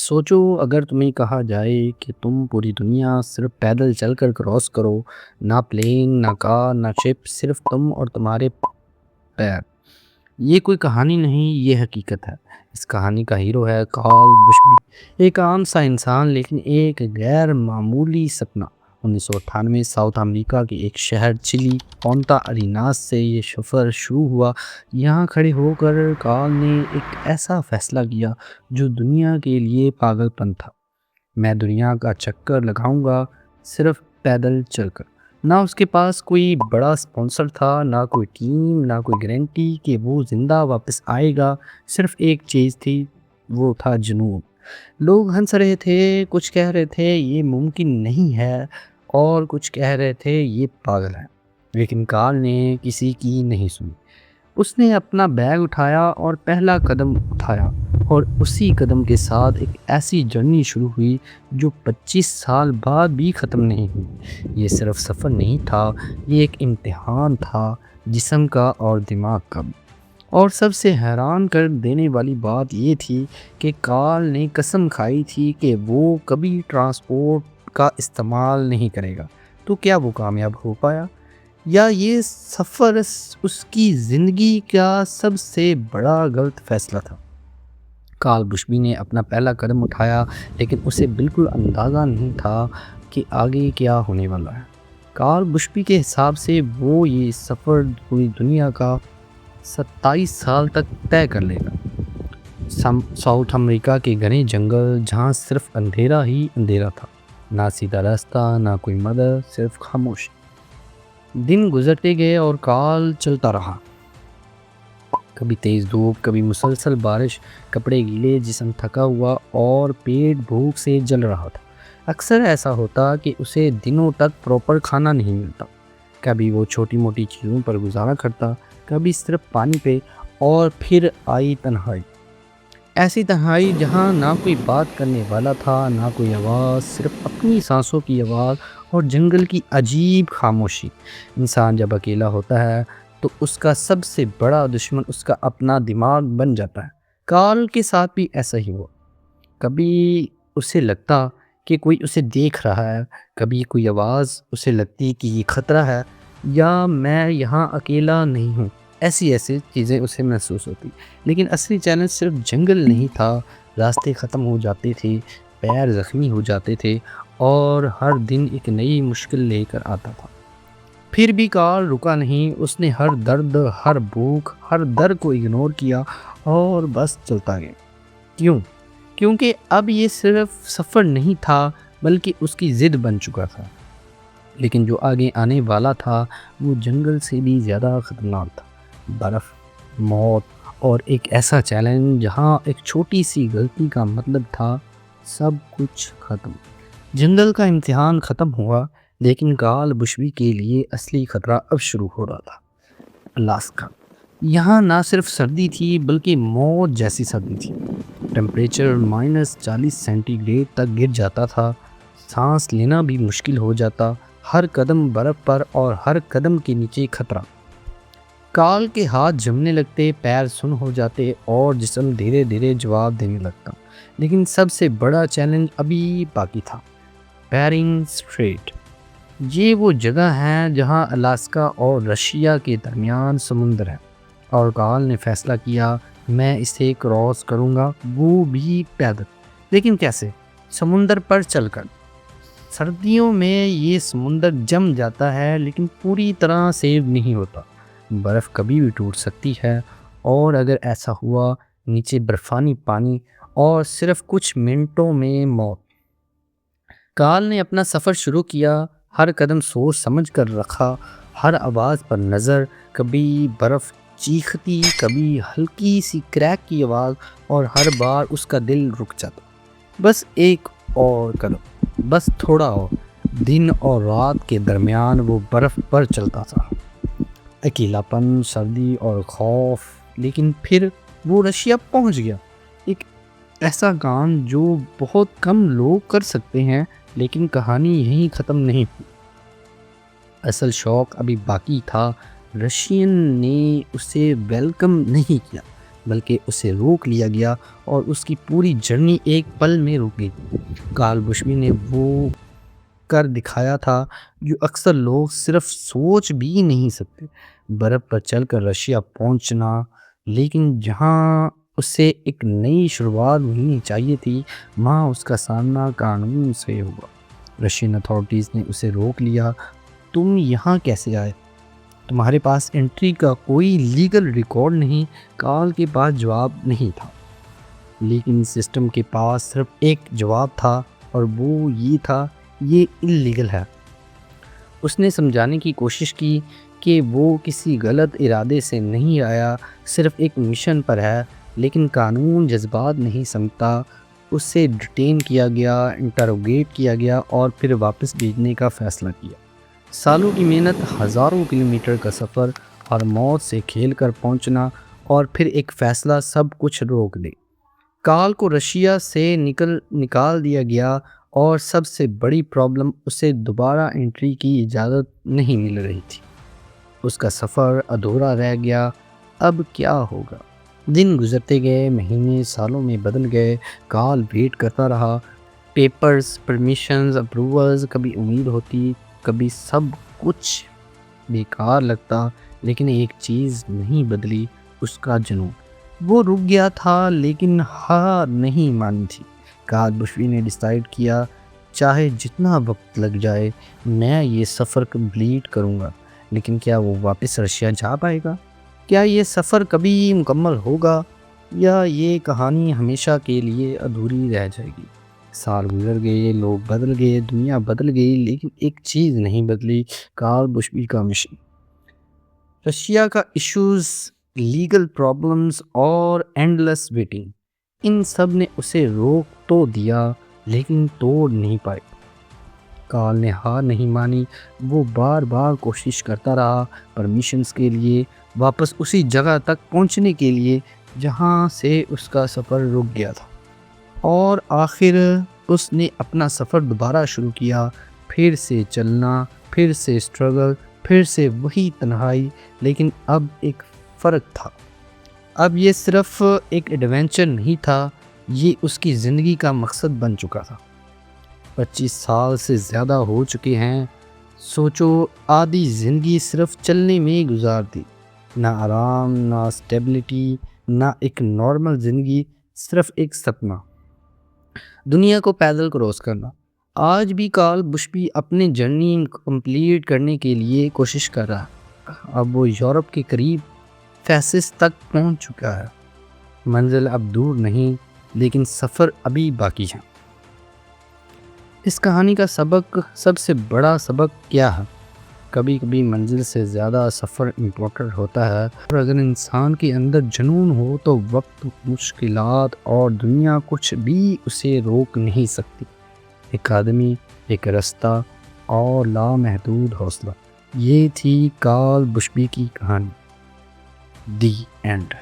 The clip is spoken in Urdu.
سوچو اگر تمہیں کہا جائے کہ تم پوری دنیا صرف پیدل چل کر کراس کرو، نہ پلین نہ کار نہ شپ، صرف تم اور تمہارے پیر۔ یہ کوئی کہانی نہیں، یہ حقیقت ہے۔ اس کہانی کا ہیرو ہے کارل بشبی، ایک عام سا انسان لیکن ایک غیر معمولی سپنا۔ 1998 ساؤتھ امریکہ کے ایک شہر چلی پونتا اریناس سے یہ سفر شروع ہوا۔ یہاں کھڑے ہو کر کارل نے ایک ایسا فیصلہ کیا جو دنیا کے لیے پاگل پن تھا۔ میں دنیا کا چکر لگاؤں گا صرف پیدل چل کر۔ نہ اس کے پاس کوئی بڑا اسپانسر تھا، نہ کوئی ٹیم، نہ کوئی گارنٹی کہ وہ زندہ واپس آئے گا۔ صرف ایک چیز تھی، وہ تھا جنون۔ لوگ ہنس رہے تھے، کچھ کہہ رہے تھے یہ ممکن نہیں ہے، اور کچھ کہہ رہے تھے یہ پاگل ہے، لیکن کارل نے کسی کی نہیں سنی۔ اس نے اپنا بیگ اٹھایا اور پہلا قدم اٹھایا، اور اسی قدم کے ساتھ ایک ایسی جرنی شروع ہوئی جو 25 سال بعد بھی ختم نہیں ہوئی۔ یہ صرف سفر نہیں تھا، یہ ایک امتحان تھا، جسم کا اور دماغ کا بھی۔ اور سب سے حیران کر دینے والی بات یہ تھی کہ کارل نے قسم کھائی تھی کہ وہ کبھی ٹرانسپورٹ کا استعمال نہیں کرے گا۔ تو کیا وہ کامیاب ہو پایا؟ یا یہ سفر اس کی زندگی کا سب سے بڑا غلط فیصلہ تھا؟ کارل بشبی نے اپنا پہلا قدم اٹھایا، لیکن اسے بالکل اندازہ نہیں تھا کہ آگے کیا ہونے والا ہے۔ کارل بشبی کے حساب سے وہ یہ سفر پوری دنیا کا 27 سال تک طے کر لے گا۔ ساؤتھ امریکہ کے گھنے جنگل جہاں صرف اندھیرا ہی اندھیرا تھا، نہ سیدھا راستہ، نہ کوئی مدد، صرف خاموشی۔ دن گزرتے گئے اور کارل چلتا رہا۔ کبھی تیز دھوپ، کبھی مسلسل بارش، کپڑے گیلے، جسم تھکا ہوا اور پیٹ بھوک سے جل رہا تھا۔ اکثر ایسا ہوتا کہ اسے دنوں تک پراپر کھانا نہیں ملتا۔ کبھی وہ چھوٹی موٹی چیزوں پر گزارا کرتا، کبھی صرف پانی پہ، اور پھر آئی تنہائی۔ ایسی تنہائی جہاں نہ کوئی بات کرنے والا تھا، نہ کوئی آواز، صرف اپنی سانسوں کی آواز اور جنگل کی عجیب خاموشی۔ انسان جب اکیلا ہوتا ہے تو اس کا سب سے بڑا دشمن اس کا اپنا دماغ بن جاتا ہے۔ کارل کے ساتھ بھی ایسا ہی ہوا۔ کبھی اسے لگتا کہ کوئی اسے دیکھ رہا ہے، کبھی کوئی آواز اسے لگتی کہ یہ خطرہ ہے، یا میں یہاں اکیلا نہیں ہوں۔ ایسی چیزیں اسے محسوس ہوتی۔ لیکن اصلی چیلنج صرف جنگل نہیں تھا، راستے ختم ہو جاتے تھے، پیر زخمی ہو جاتے تھے، اور ہر دن ایک نئی مشکل لے کر آتا تھا۔ پھر بھی کارل رکا نہیں۔ اس نے ہر درد، ہر بھوک، ہر در کو اگنور کیا اور بس چلتا گیا۔ کیوں؟ کیونکہ اب یہ صرف سفر نہیں تھا، بلکہ اس کی ضد بن چکا تھا۔ لیکن جو آگے آنے والا تھا وہ جنگل سے بھی زیادہ خطرناک تھا۔ برف، موت، اور ایک ایسا چیلنج جہاں ایک چھوٹی سی غلطی کا مطلب تھا سب کچھ ختم۔ جنگل کا امتحان ختم ہوا، لیکن کارل بشبی کے لیے اصلی خطرہ اب شروع ہو رہا تھا۔ الاسکا۔ یہاں نہ صرف سردی تھی بلکہ موت جیسی سردی تھی۔ ٹمپریچر -40 سینٹی گریڈ تک گر جاتا تھا، سانس لینا بھی مشکل ہو جاتا، ہر قدم برف پر اور ہر قدم کے نیچے خطرہ۔ کارل کے ہاتھ جمنے لگتے، پیر سن ہو جاتے، اور جسم دھیرے دھیرے جواب دینے لگتا۔ لیکن سب سے بڑا چیلنج ابھی باقی تھا، بیرنگ اسٹریٹ۔ یہ وہ جگہ ہے جہاں الاسکا اور رشیا کے درمیان سمندر ہے، اور کارل نے فیصلہ کیا میں اسے کراس کروں گا، وہ بھی پیدل۔ لیکن کیسے؟ سمندر پر چل کر۔ سردیوں میں یہ سمندر جم جاتا ہے لیکن پوری طرح سیو نہیں ہوتا۔ برف کبھی بھی ٹوٹ سکتی ہے، اور اگر ایسا ہوا نیچے برفانی پانی اور صرف کچھ منٹوں میں موت۔ کارل نے اپنا سفر شروع کیا، ہر قدم سوچ سمجھ کر رکھا، ہر آواز پر نظر، کبھی برف چیختی، کبھی ہلکی سی کریک کی آواز، اور ہر بار اس کا دل رک جاتا۔ بس ایک اور قدم، بس تھوڑا اور۔ دن اور رات کے درمیان وہ برف پر چلتا تھا، اکیلا پن، سردی اور خوف۔ لیکن پھر وہ رشیا پہنچ گیا، ایک ایسا کام جو بہت کم لوگ کر سکتے ہیں۔ لیکن کہانی یہیں ختم نہیں ہوئی، اصل شوق ابھی باقی تھا۔ رشین نے اسے ویلکم نہیں کیا، بلکہ اسے روک لیا گیا اور اس کی پوری جرنی ایک پل میں رک گئی۔ کارل بشبی نے وہ کر دکھایا تھا جو اکثر لوگ صرف سوچ بھی نہیں سکتے، برف پر چل کر رشیا پہنچنا، لیکن جہاں اسے ایک نئی شروعات ملنی چاہیے تھی وہاں اس کا سامنا قانون سے ہوا۔ رشین اتھارٹیز نے اسے روک لیا۔ تم یہاں کیسے آئے؟ تمہارے پاس انٹری کا کوئی لیگل ریکارڈ نہیں۔ کارل کے پاس جواب نہیں تھا، لیکن سسٹم کے پاس صرف ایک جواب تھا، اور وہ یہ تھا، یہ انلیگل ہے۔ اس نے سمجھانے کی کوشش کی کہ وہ کسی غلط ارادے سے نہیں آیا، صرف ایک مشن پر ہے، لیکن قانون جذبات نہیں سمجھتا۔ اسے ڈیٹین کیا گیا، انٹروگیٹ کیا گیا اور پھر واپس بھیجنے کا فیصلہ کیا۔ سالوں کی محنت، ہزاروں کلومیٹر کا سفر اور موت سے کھیل کر پہنچنا، اور پھر ایک فیصلہ سب کچھ روک دے۔ کارل کو رشیا سے نکال دیا گیا، اور سب سے بڑی پرابلم، اسے دوبارہ انٹری کی اجازت نہیں مل رہی تھی۔ اس کا سفر ادھورا رہ گیا۔ اب کیا ہوگا؟ دن گزرتے گئے، مہینے سالوں میں بدل گئے۔ کارل ویٹ کرتا رہا، پیپرز، پرمیشنز، اپروولز، کبھی امید ہوتی، کبھی سب کچھ بیکار لگتا، لیکن ایک چیز نہیں بدلی، اس کا جنون۔ وہ رک گیا تھا لیکن ہار نہیں مانی تھی۔ کارل بشبی نے ڈیسائیڈ کیا، چاہے جتنا وقت لگ جائے میں یہ سفر کمپلیٹ کروں گا۔ لیکن کیا وہ واپس رشیا جا پائے گا؟ کیا یہ سفر کبھی مکمل ہوگا، یا یہ کہانی ہمیشہ کے لیے ادھوری رہ جائے گی؟ سال گزر گئے، لوگ بدل گئے، دنیا بدل گئی، لیکن ایک چیز نہیں بدلی، کارل بشبی کا مشن۔ رشیا کا ایشوز، لیگل پرابلمز اور اینڈلیس ویٹنگ، ان سب نے اسے روک تو دیا لیکن توڑ نہیں پائے۔ کارل نے ہار نہیں مانی، وہ بار بار کوشش کرتا رہا، پرمیشنز کے لیے، واپس اسی جگہ تک پہنچنے کے لیے جہاں سے اس کا سفر رک گیا تھا۔ اور آخر اس نے اپنا سفر دوبارہ شروع کیا، پھر سے چلنا، پھر سے اسٹرگل، پھر سے وہی تنہائی، لیکن اب ایک فرق تھا۔ اب یہ صرف ایک ایڈونچر نہیں تھا، یہ اس کی زندگی کا مقصد بن چکا تھا۔ 25 سال سے زیادہ ہو چکے ہیں۔ سوچو، آدھی زندگی صرف چلنے میں گزار دی، نہ آرام، نہ اسٹیبلٹی، نہ ایک نارمل زندگی، صرف ایک سپنا، دنیا کو پیدل کراس کرنا۔ آج بھی کارل بشبی اپنے جرنی کمپلیٹ کرنے کے لیے کوشش کر رہا ہے۔ اب وہ یورپ کے قریب فیسس تک پہنچ چکا ہے۔ منزل اب دور نہیں، لیکن سفر ابھی باقی ہے۔ اس کہانی کا سب سے بڑا سبق کیا ہے؟ کبھی کبھی منزل سے زیادہ سفر امپورٹنٹ ہوتا ہے، اور اگر انسان کے اندر جنون ہو تو وقت، مشکلات اور دنیا کچھ بھی اسے روک نہیں سکتی۔ ایک آدمی، ایک راستہ اور لامحدود حوصلہ، یہ تھی کارل بشبی کی کہانی۔ The end.